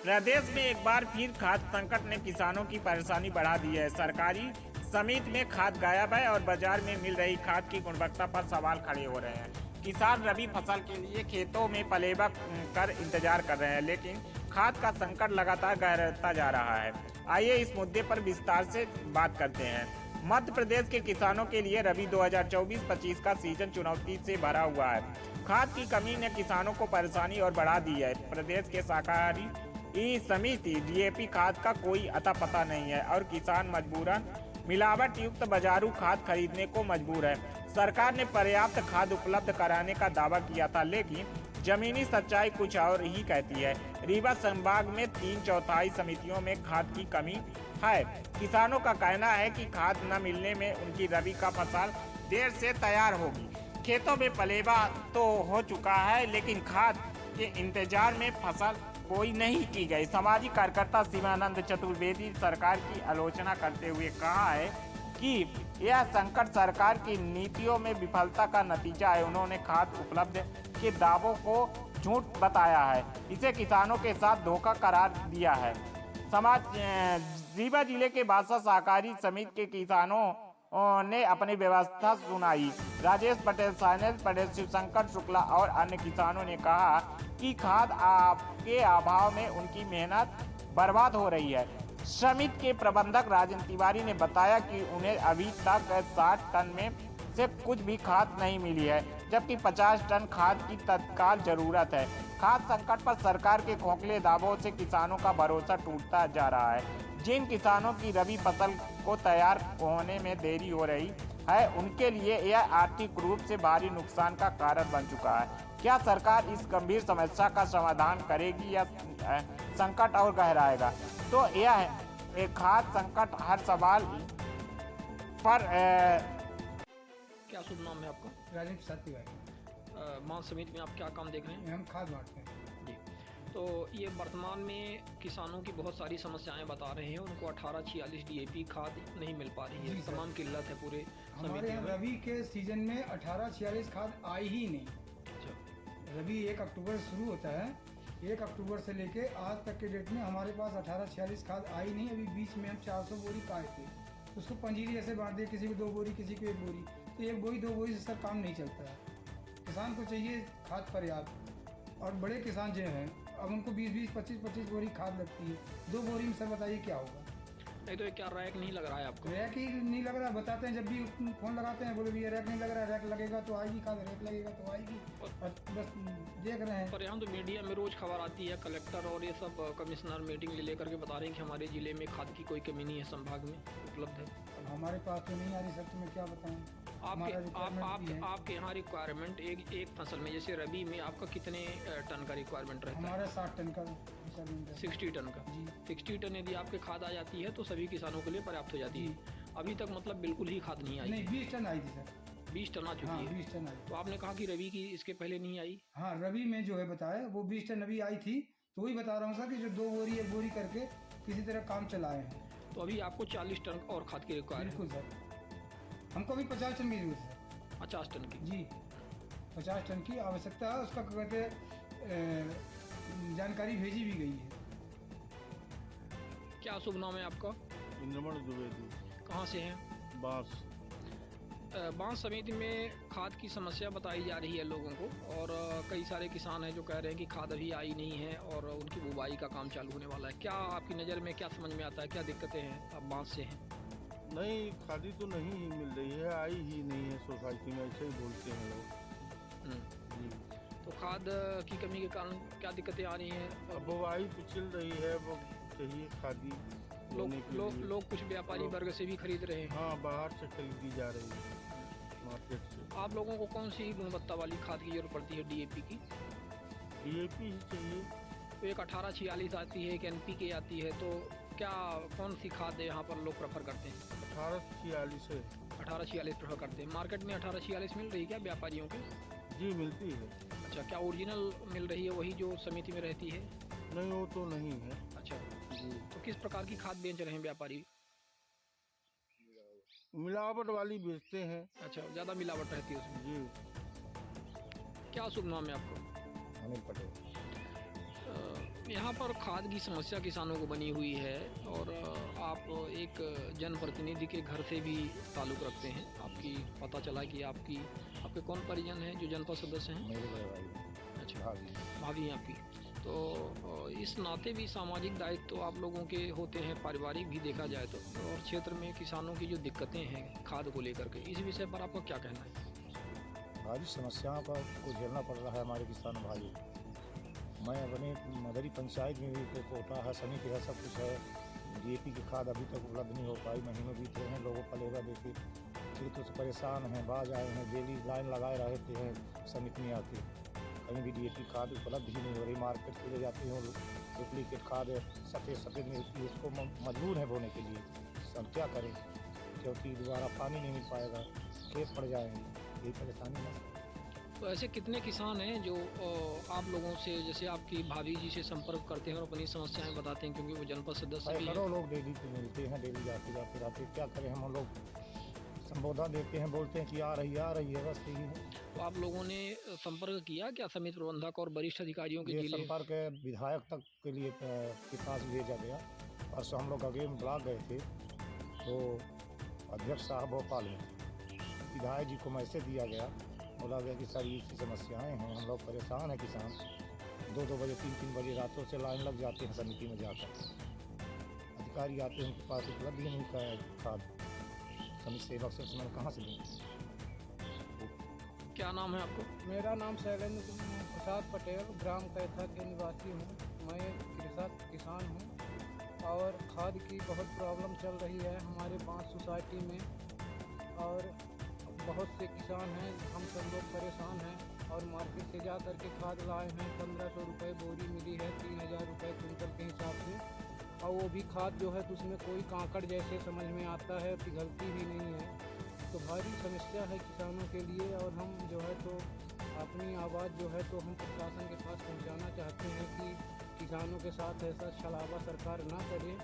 प्रदेश में एक बार फिर खाद्य संकट ने किसानों की परेशानी बढ़ा दी है। सरकारी समिति में खाद गायब है और बाजार में मिल रही खाद की गुणवत्ता पर सवाल खड़े हो रहे हैं। किसान रबी फसल के लिए खेतों में पलेबा कर इंतजार कर रहे हैं, लेकिन खाद का संकट लगातार गहराता जा रहा है। आइए इस मुद्दे पर विस्तार से बात करते हैं। मध्य प्रदेश के किसानों के लिए रबी 2024-25 का सीजन चुनौती से भरा हुआ है। खाद की कमी ने किसानों को परेशानी और बढ़ा दी है। प्रदेश के शाकाहारी समिति डीएपी खाद का कोई अता पता नहीं है और किसान मजबूरन मिलावट युक्त बाजारू खाद खरीदने को मजबूर है। सरकार ने पर्याप्त खाद उपलब्ध कराने का दावा किया था, लेकिन जमीनी सच्चाई कुछ और ही कहती है। रीवा संभाग में 3/4 समितियों में खाद की कमी है। किसानों का कहना है कि खाद न मिलने में उनकी रबी का फसल देर से तैयार होगी। खेतों में पलेबा तो हो चुका है, लेकिन खाद के इंतजार में फसल कोई नहीं की गई। सामाजिक कार्यकर्ता शिवानंद चतुर्वेदी सरकार की आलोचना करते हुए कहा है कि यह संकट सरकार की नीतियों में विफलता का नतीजा है। उन्होंने खाद उपलब्ध के दावों को झूठ बताया है, इसे किसानों के साथ धोखा करार दिया है। रीवा जिले के बादशाह सहकारी समिति के किसानों ने अपनी व्यवस्था सुनाई। राजेश पटेल, साइनेल पटेल, शिवशंकर शुक्ला और अन्य किसानों ने कहा कि खाद के अभाव में उनकी मेहनत बर्बाद हो रही है। समिति के प्रबंधक राजेंद्र तिवारी ने बताया कि उन्हें अभी तक 60 टन में से कुछ भी खाद नहीं मिली है, जबकि 50 टन खाद की तत्काल जरूरत है। खाद संकट पर सरकार के खोखले दावों से किसानों का भरोसा टूटता जा रहा है। जिन किसानों की रबी फसल को तैयार होने में देरी हो रही है, उनके लिए यह आर्थिक रूप से भारी नुकसान का कारण बन चुका है। क्या सरकार इस गंभीर समस्या का समाधान करेगी या संकट और गहराएगा? तो यह खाद संकट हर सवाल पर क्या शुभ नाम है आपका? राजीव साथी भाई। मान समिति में आप क्या काम देख रहे हैं? हम खाद बांटते हैं जी। तो ये वर्तमान में किसानों की बहुत सारी समस्याएं बता रहे हैं। उनको 1846 डीएपी खाद नहीं मिल पा रही है। तमाम किल्लत है पूरे हमारे यहाँ रबी के सीजन में 1846 खाद आई ही नहीं। अच्छा। रबी 1 अक्टूबर शुरू होता है। 1 अक्टूबर से लेके आज तक के डेट में हमारे पास 1846 खाद आई नहीं। अभी बीच में हम 400 बोरी पाए थे, उसको पंजीरी ऐसे बांट दिए, किसी को 2 बोरी, किसी को 1 बोरी। तो 1 बोरी 2 बोरी से सर काम नहीं चलता है। किसान को चाहिए खाद पर्याप्त, और बड़े किसान जो हैं अब उनको 20-20, 25-25 बोरी खाद लगती है। 2 बोरी में सर बताइए क्या होगा? नहीं तो ये क्या रैक नहीं लग रहा है आपको? रैक ही नहीं लग रहा। बताते हैं जब भी फोन लगाते हैं, बोले भैया रैक नहीं लग रहा, रैक लगेगा तो आएगी खाद, रैक लगेगा तो आएगी, और बस देख रहे हैं। पर यहाँ तो मीडिया में रोज खबर आती है, कलेक्टर और ये सब कमिश्नर मीटिंग ले लेकर के बता रहे हैं कि हमारे जिले में खाद की कोई कमी नहीं है, संभाग में उपलब्ध है। अब हमारे पास तो नहीं आ रही सर, तो मैं क्या बताऊँ। आपके यहाँ रिक्वायरमेंट एक फसल में, जैसे रबी में आपका कितने टन का रिक्वायरमेंट रहता है? हमारा 60 टन का 60 टन का जी। 60 टन यदि आपके खाद आ जाती है तो सभी किसानों के लिए पर्याप्त हो जाती है। अभी तक मतलब बिल्कुल ही खाद नहीं आई? नहीं, 20 टन आई थी सर। 20 टन आ चुकी है? 20 टन आई। तो आपने कहा कि रबी की इसके पहले नहीं आई? हाँ, रबी में जो है बताया वो 20 टन अभी आई थी। तो वही बता रहा हूँ सर कि जो 2 बोरी 1 बोरी करके किसी तरह काम चलाए हैं। तो अभी आपको 40 टन और खाद की रिक्वायरमेंट? बिल्कुल सर, हमको अभी 50 टन की जरूरत है। 50 टन की? जी, 50 टन की आवश्यकता है। उसका कहते जानकारी भेजी भी गई है। क्या शुभ नाम है आपका? इंद्रमण द्विवेदी। कहाँ से हैं? बांस। बांस समिति में खाद की समस्या बताई जा रही है लोगों को, और कई सारे किसान हैं जो कह रहे हैं कि खाद अभी आई नहीं है और उनकी बुवाई का काम चालू होने वाला है। क्या आपकी नज़र में क्या समझ में आता है, क्या दिक्कतें हैं? आप बांस से हैं। नहीं, खादी तो नहीं ही मिल रही है, आई ही नहीं है सोसाइटी में, ऐसे ही बोलते हैं लोग। जी। तो खाद की कमी के कारण क्या दिक्कतें आ रही हैं? अब बुवाई तो चल रही है, वो चाहिए खादी। लोग कुछ व्यापारी वर्ग से भी खरीद रहे हैं। हाँ, बाहर से खरीदी जा रही है मार्केट से। आप लोगों को कौन सी गुणवत्ता वाली खाद की जरूरत पड़ती है? डीएपी की? डीएपी ही चाहिए। तो एक 1846 आती है, एक एनपीके आती है, तो क्या कौन सी खाद यहाँ पर लोग प्रेफर करते हैं? 1846 है। 1846 प्रेफर करते हैं। मार्केट में 1846 मिल रही है क्या व्यापारियों के? जी, मिलती है। अच्छा, क्या ओरिजिनल मिल रही है, वही जो समिति में रहती है? नहीं, वो तो नहीं है। अच्छा जी। तो किस प्रकार की खाद बेच रहे हैं व्यापारी? मिलावट वाली बेचते हैं। अच्छा, ज़्यादा मिलावट रहती है उसमें। जी। क्या शुभ नाम है आपको? अनिल पटेल। यहाँ पर खाद की समस्या किसानों को बनी हुई है और आप एक जनप्रतिनिधि के घर से भी ताल्लुक़ रखते हैं। आपकी पता चला कि आपके कौन परिजन हैं जो जनपद सदस्य हैं? मेरे बड़े भाई। अच्छा, भाभी। भाभी हैं आपकी। तो इस नाते भी सामाजिक दायित्व तो आप लोगों के होते हैं, पारिवारिक भी देखा जाए तो। और क्षेत्र में किसानों की जो दिक्कतें हैं खाद को लेकर के, इस विषय पर आपका क्या कहना है? भारी समस्याओं का को झेलना पड़ रहा है हमारे किसान भाई। मैं अपने मदरी पंचायत में भी कोटा है, समिति है, सब कुछ है। डीएपी की खाद अभी तक उपलब्ध नहीं हो पाई। महीनों बीत रहे हैं, लोगों का लेबर देखे खेतों से परेशान हैं, बाज आए हैं, डेली लाइन लगाए रहते हैं समिति में आके। कहीं भी डीएपी खाद उपलब्ध ही नहीं हो रही। मार्केट से ले जाते हैं डुप्लीकेट खाद सफ़ेद मिलती है, उसको मजबूर है बोने के लिए। सब क्या करें, क्योंकि दोबारा पानी नहीं मिल पाएगा, खेत पड़ जाएंगे, यही परेशानी है। तो ऐसे कितने किसान हैं जो आप लोगों से, जैसे आपकी भाभी जी से संपर्क करते हैं और अपनी समस्याएं बताते हैं, क्योंकि वो जनपद सदस्य भी हैं? करोड़ों लोग डेली पे मिलते हैं, डेली जाते रहते। क्या करें, हम लोग संबोधन देते हैं, बोलते हैं कि आ रही है, बस यही है। तो आप लोगों ने संपर्क किया क्या समिति प्रबंधक और वरिष्ठ अधिकारियों के ये जिले? संपर्क विधायक तक के लिए के पास भेजा गया। परसों हम लोग अगेन ब्लॉक गए थे, तो अध्यक्ष साहब भोपाल में विधायक जी को मैसेज दिया गया। बोला गया कि सर ये समस्याएं हैं, हम लोग परेशान हैं किसान। 2-2 बजे 3-3 बजे रातों से लाइन लग जाते हैं समिति में जाकर। अधिकारी आते हैं, उनके पास उपलब्ध ही नहीं का खाद। समिति सेवक से उसमें कहाँ से दें? क्या नाम है आपको? मेरा नाम शैलेंद्र प्रसाद पटेल, ग्राम कैथा के निवासी हूँ। मैं कृषक किसान हूँ और खाद की बहुत प्रॉब्लम चल रही है हमारे 5 सोसाइटी में। और बहुत से किसान हैं, हम सब लोग परेशान हैं और मार्केट से जा कर के खाद लाए हैं। 1500 रुपये बोरी मिली है, 3000 रुपये कुंटल के हिसाब से। और वो भी खाद जो है तो उसमें कोई कांकड़ जैसे समझ में आता है, पिघलती भी नहीं है। तो भारी समस्या है किसानों के लिए। और हम जो है तो अपनी आवाज़ जो है तो हम प्रशासन के पास पहुंचाना चाहते हैं कि किसानों के साथ ऐसा छलावा सरकार ना करे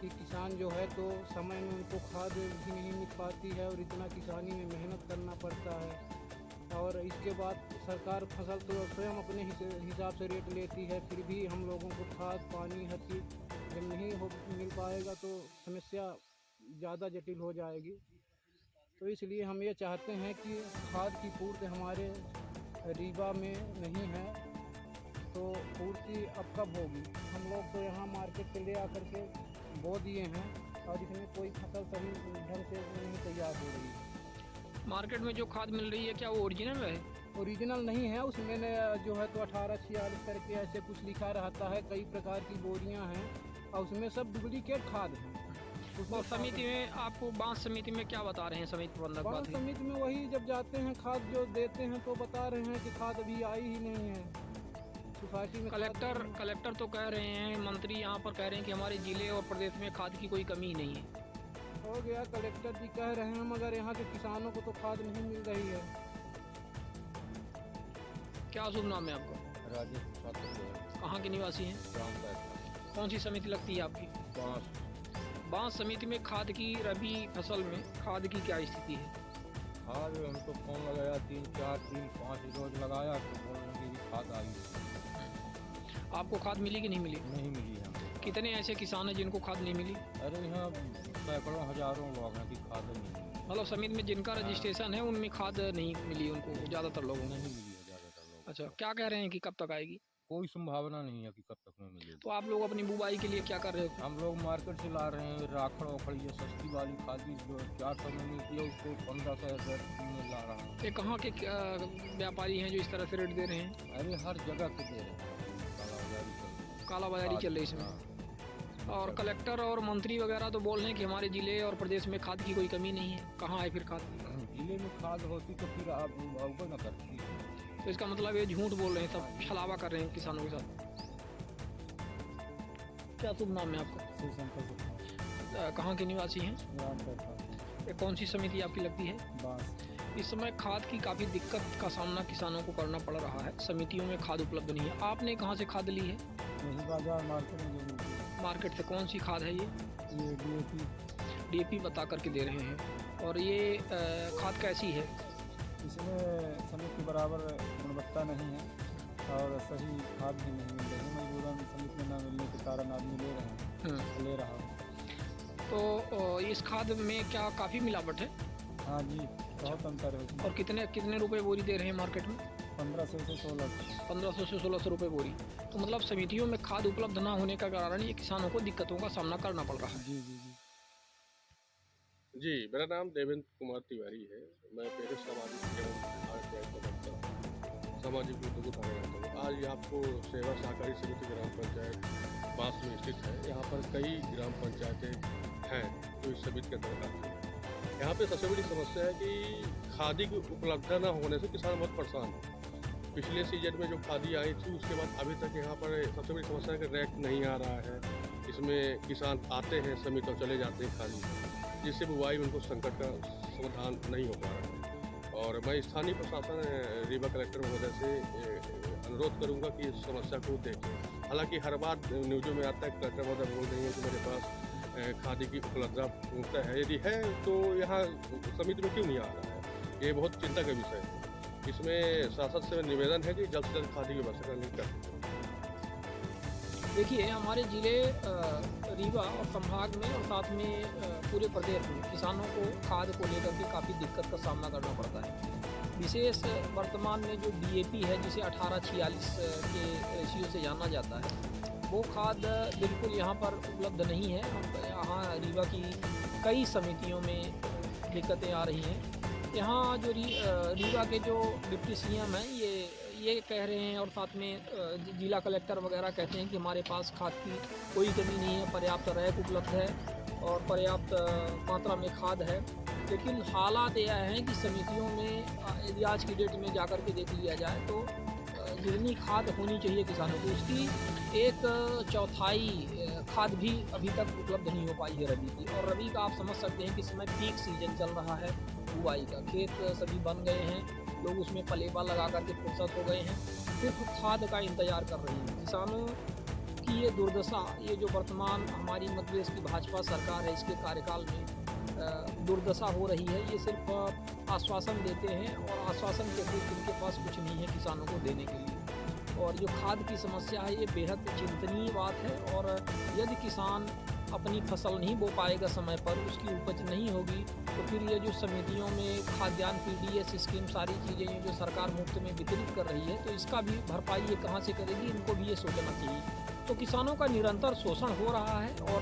कि किसान जो है तो समय में उनको खाद भी नहीं मिल पाती है और इतना किसानी में मेहनत करना पड़ता है। और इसके बाद सरकार फसल तो स्वयं अपने हिसाब से रेट लेती है, फिर भी हम लोगों को खाद पानी हर चीज़ जब नहीं मिल पाएगा तो समस्या ज़्यादा जटिल हो जाएगी। तो इसलिए हम ये चाहते हैं कि खाद की पूर्ति हमारे रीवा में नहीं है, तो पूर्ति अब कब होगी? हम लोग तो यहाँ मार्केट से ले आकर के बो दिए हैं और इसमें कोई फसल सही ढंग से नहीं तैयार हो रही है। मार्केट में जो खाद मिल रही है क्या वो ओरिजिनल है? ओरिजिनल नहीं है, उसमें जो है तो 1846 करके ऐसे कुछ लिखा रहता है। कई प्रकार की बोरियां हैं और उसमें सब डुप्लीकेट खाद है। और समिति में आपको बांस समिति में क्या बता रहे हैं समिति प्रबंधक? बांस समिति में वही जब जाते हैं खाद जो देते हैं तो बता रहे हैं कि खाद अभी आई ही नहीं है सोसाइटी में। कलेक्टर तो कह रहे हैं, मंत्री यहाँ पर कह रहे हैं कि हमारे जिले और प्रदेश में खाद की कोई कमी नहीं है। हो गया, कलेक्टर जी कह रहे हैं, मगर यहाँ के किसानों को तो खाद नहीं मिल रही है। क्या शुभ नाम है आपका? राजेश प्रसाद पटेल, कहाँ के निवासी हैं? ग्राम कैथा। कौन सी समिति लगती है आपकी? बांस समिति में खाद की रबी फसल में खाद की क्या स्थिति है? खाद हमको फोन लगाया 3-4-3-5 रोज लगाया तो बोल रहे कि खाद आई आपको खाद मिली कि नहीं मिली? नहीं मिली हमको। कितने ऐसे किसान हैं जिनको खाद नहीं मिली? अरे यहाँ सैकड़ों हजारों लोग हैं कि खाद नहीं मिली। मतलब समिति में जिनका रजिस्ट्रेशन है उनमें खाद नहीं मिली उनको, ज़्यादातर लोगों को नहीं मिली है ज़्यादातर लोग। अच्छा, क्या कह रहे हैं कि कब तक आएगी? कोई संभावना नहीं है कि कब तक में मिलेगी। तो आप लोग अपनी बुवाई के लिए क्या कर रहे हो? हम लोग मार्केट से ला रहे हैं राखड़ ओखड़, ये सस्ती वाली खाद जो 400 में मिलती है उसको 1500 में ला रहा हूँ। ये कहाँ के व्यापारी हैं जो इस तरह से रेट दे रहे हैं? अरे हर जगह के दे रहे हैं, कालाबाजारी चल रही है इसमें। और कलेक्टर और मंत्री वगैरह तो बोल रहे हैं कि हमारे जिले और प्रदेश में खाद की कोई कमी नहीं है। कहाँ है फिर खाद? जिले में खाद होती तो फिर आप अवगत न करती। तो इसका मतलब ये झूठ बोल रहे हैं, सब छलावा कर रहे हैं किसानों के साथ। क्या शुभ नाम है आपका? कहाँ के निवासी हैं? ये कौन सी समिति आपकी लगती है? इस समय खाद की काफ़ी दिक्कत का सामना किसानों को करना पड़ रहा है। समितियों में खाद उपलब्ध नहीं है। आपने कहाँ से खाद ली है? बाजार मार्केट में जो मिलती है। मार्केट से कौन सी खाद है ये? डीएपी बता करके दे रहे हैं। और ये खाद कैसी है? इसमें समय के बराबर गुणवत्ता नहीं है। और सही खाद भी नहीं मिल रही है। मजबूरन समिति में न मिलने के कारण आदमी ले रहे हैं, ले रहा हूँ। तो इस खाद में क्या काफ़ी मिलावट है? हाँ जी, बहुत अंतर है उसमें। और कितने रुपए बोरी दे रहे हैं मार्केट में? 1500 से 1600। 1500 से 1600 रुपये बोरी। तो मतलब समितियों में खाद उपलब्ध ना होने का कारण ये किसानों को दिक्कतों का सामना करना पड़ रहा है। जी जी जी। जी, मेरा नाम देवेंद्र कुमार तिवारी है। मैं पेरिस सामाजिक एवं सामाजिक मुद्दों को उठाने रहता हूँ। आज आपको सेवा सहकारी समिति ग्राम पंचायत बांस में स्थित है। यहाँ पर कई ग्राम पंचायतें हैं जो इस समिति के अंतर्गत आती हैं। यहाँ पे सबसे बड़ी समस्या है कि खादी की उपलब्धता न होने से किसान बहुत परेशान है। पिछले सीजन में जो खादी आई थी उसके बाद अभी तक यहाँ पर सबसे बड़ी समस्या है कि रैक नहीं आ रहा है। इसमें किसान आते हैं समिति और चले जाते हैं खाली, जिससे बुवाई में उनको संकट का समाधान नहीं हो पा रहा है। और मैं स्थानीय प्रशासन रीवा कलेक्टर महोदय से अनुरोध करूंगा कि इस समस्या को देखें। हालांकि हर बार न्यूज़ों में आता है कलेक्टर महोदय बोल रही हैं कि मेरे पास खादी की उपलब्धता है, यदि है तो यहाँ समिति में क्यों नहीं आ रहा है, ये बहुत चिंता का विषय है। इसमें शासन से निवेदन है कि जल्द से जल्द खादी की व्यवस्था करने की। देखिए, हमारे ज़िले रीवा और संभाग में और साथ में पूरे प्रदेश में किसानों को खाद को लेकर के काफ़ी दिक्कत का सामना करना पड़ता है। विशेष वर्तमान में जो DAP है, जिसे 1846 के रेशियो से जाना जाता है, वो खाद बिल्कुल यहाँ पर उपलब्ध नहीं है। यहाँ रीवा की कई समितियों में दिक्कतें आ रही हैं। यहाँ जो रीवा के जो डिप्टी CM हैं ये कह रहे हैं और साथ में जिला कलेक्टर वगैरह कहते हैं कि हमारे पास खाद की कोई कमी नहीं है, पर्याप्त रैक उपलब्ध है और पर्याप्त मात्रा में खाद है। लेकिन हालात यह हैं कि समितियों में यदि आज की डेट में जाकर के देख लिया जाए तो जितनी खाद होनी चाहिए किसानों को, उसकी 1/4 खाद भी अभी तक उपलब्ध नहीं हो पाई है रबी की। और रबी का आप समझ सकते हैं कि इस समय पीक सीजन चल रहा है बुआई का, खेत सभी बन गए हैं, लोग उसमें पलेबा लगा करके फुर्सत हो गए हैं, सिर्फ खाद का इंतजार कर रहे हैं। किसानों की ये दुर्दशा, ये जो वर्तमान हमारी मध्य प्रदेश की भाजपा सरकार है, इसके कार्यकाल में दुर्दशा हो रही है। ये सिर्फ आश्वासन देते हैं और आश्वासन के अतिरिक्त इनके पास कुछ नहीं है किसानों को देने के लिए। और जो खाद की समस्या है ये बेहद चिंतनीय बात है। और यदि किसान अपनी फसल नहीं बो पाएगा समय पर, उसकी उपज नहीं होगी, तो फिर ये जो समितियों में खाद्यान्न PDS स्कीम सारी चीज़ें जो सरकार मुफ्त में वितरित कर रही है, तो इसका भी भरपाई ये कहाँ से करेगी, इनको भी ये सोचना चाहिए। तो किसानों का निरंतर शोषण हो रहा है और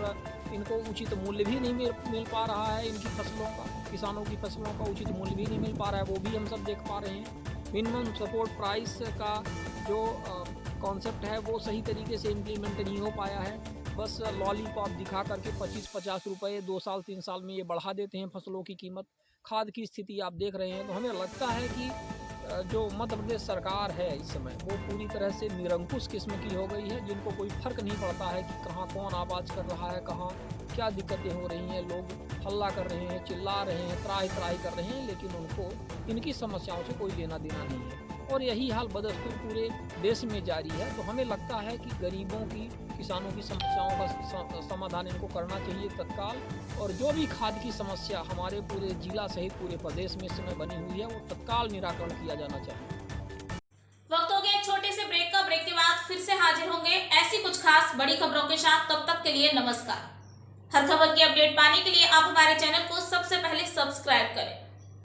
इनको उचित मूल्य भी नहीं मिल पा रहा है। इनकी फसलों का, किसानों की फसलों का उचित मूल्य भी नहीं मिल पा रहा है, वो भी हम सब देख पा रहे हैं। मिनिमम सपोर्ट प्राइस का जो कॉन्सेप्ट है वो सही तरीके से इम्प्लीमेंट नहीं हो पाया है। बस लॉलीपॉप दिखा करके 25-50 रुपये 2 साल 3 साल में ये बढ़ा देते हैं फसलों की कीमत। खाद की स्थिति आप देख रहे हैं, तो हमें लगता है कि जो मध्य प्रदेश सरकार है इस समय, वो पूरी तरह से निरंकुश किस्म की हो गई है, जिनको कोई फर्क नहीं पड़ता है कि कहाँ कौन आवाज़ कर रहा है, कहाँ क्या दिक्कतें हो रही हैं। लोग हल्ला कर रहे हैं, चिल्ला रहे हैं, त्राही कर रहे हैं, लेकिन उनको इनकी समस्याओं से कोई लेना देना नहीं है। और यही हाल बदस्तूर पूरे देश में जारी है। तो हमें लगता है कि गरीबों की, किसानों की समस्याओं का समाधान इनको करना चाहिए तत्काल। और जो भी खाद की समस्या हमारे पूरे जिला सहित पूरे प्रदेश में इस समय बनी हुई है, वो तत्काल निराकरण किया जाना चाहिए। वक्त हो गया एक छोटे से ब्रेक का। ब्रेक के बाद फिर से हाजिर होंगे ऐसी कुछ खास बड़ी खबरों के साथ। तब तक के लिए नमस्कार। हर खबर की अपडेट पाने के लिए आप हमारे चैनल को सबसे पहले सब्सक्राइब करें।